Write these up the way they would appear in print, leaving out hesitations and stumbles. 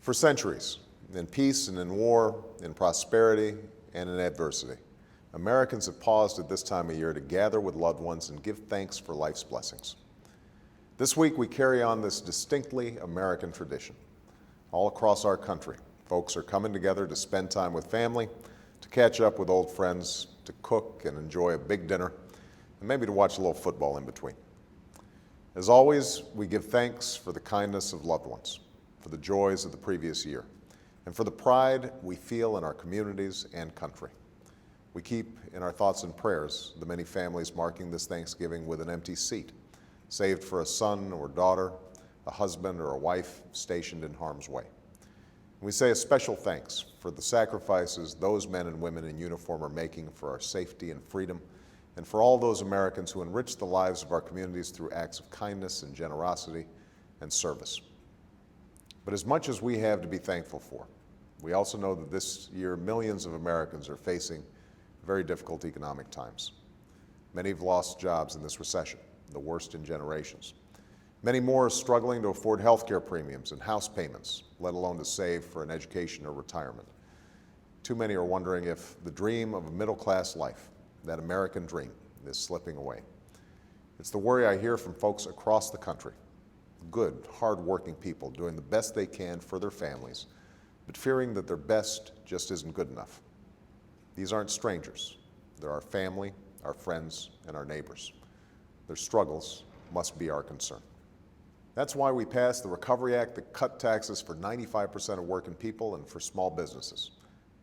For centuries, in peace and in war, in prosperity and in adversity, Americans have paused at this time of year to gather with loved ones and give thanks for life's blessings. This week, we carry on this distinctly American tradition. All across our country, folks are coming together to spend time with family, to catch up with old friends, to cook and enjoy a big dinner, and maybe to watch a little football in between. As always, we give thanks for the kindness of loved ones, for the joys of the previous year, and for the pride we feel in our communities and country. We keep in our thoughts and prayers the many families marking this Thanksgiving with an empty seat, saved for a son or daughter, a husband or a wife stationed in harm's way. We say a special thanks for the sacrifices those men and women in uniform are making for our safety and freedom, and for all those Americans who enrich the lives of our communities through acts of kindness and generosity and service. But as much as we have to be thankful for, we also know that this year millions of Americans are facing very difficult economic times. Many have lost jobs in this recession, the worst in generations. Many more are struggling to afford health care premiums and house payments, let alone to save for an education or retirement. Too many are wondering if the dream of a middle-class life, that American dream, is slipping away. It's the worry I hear from folks across the country. Good, hard-working people doing the best they can for their families, but fearing that their best just isn't good enough. These aren't strangers. They're our family, our friends, and our neighbors. Their struggles must be our concern. That's why we passed the Recovery Act that cut taxes for 95% of working people and for small businesses,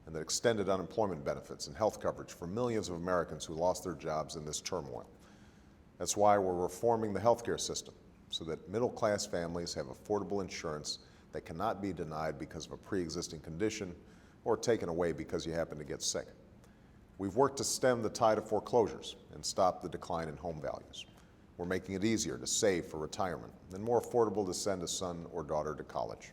and that extended unemployment benefits and health coverage for millions of Americans who lost their jobs in this turmoil. That's why we're reforming the healthcare system so that middle-class families have affordable insurance that cannot be denied because of a pre-existing condition or taken away because you happen to get sick. We've worked to stem the tide of foreclosures and stop the decline in home values. We're making it easier to save for retirement and more affordable to send a son or daughter to college.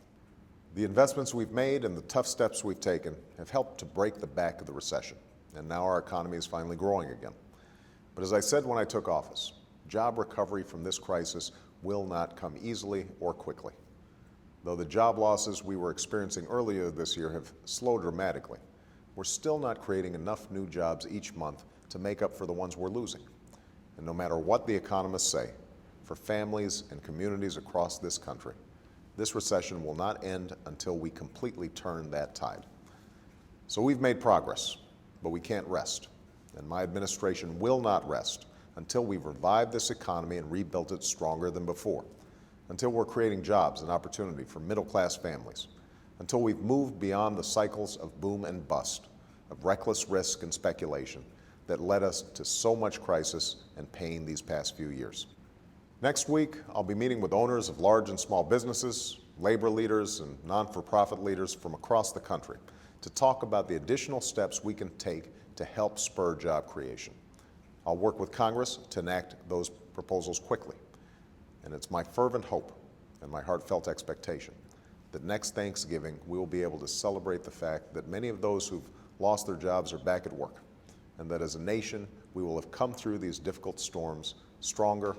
The investments we've made and the tough steps we've taken have helped to break the back of the recession, and now our economy is finally growing again. But as I said when I took office, job recovery from this crisis will not come easily or quickly. Though the job losses we were experiencing earlier this year have slowed dramatically, we're still not creating enough new jobs each month to make up for the ones we're losing. And no matter what the economists say, for families and communities across this country, this recession will not end until we completely turn that tide. So we've made progress, but we can't rest. And my administration will not rest until we've revived this economy and rebuilt it stronger than before, until we're creating jobs and opportunity for middle-class families, until we've moved beyond the cycles of boom and bust, of reckless risk and speculation that led us to so much crisis and pain these past few years. Next week, I'll be meeting with owners of large and small businesses, labor leaders, and non-for-profit leaders from across the country to talk about the additional steps we can take to help spur job creation. I'll work with Congress to enact those proposals quickly. And it's my fervent hope and my heartfelt expectation that next Thanksgiving we will be able to celebrate the fact that many of those who've lost their jobs are back at work, and that as a nation we will have come through these difficult storms stronger,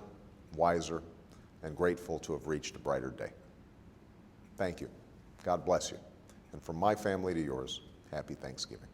wiser, and grateful to have reached a brighter day. Thank you. God bless you. And from my family to yours, happy Thanksgiving.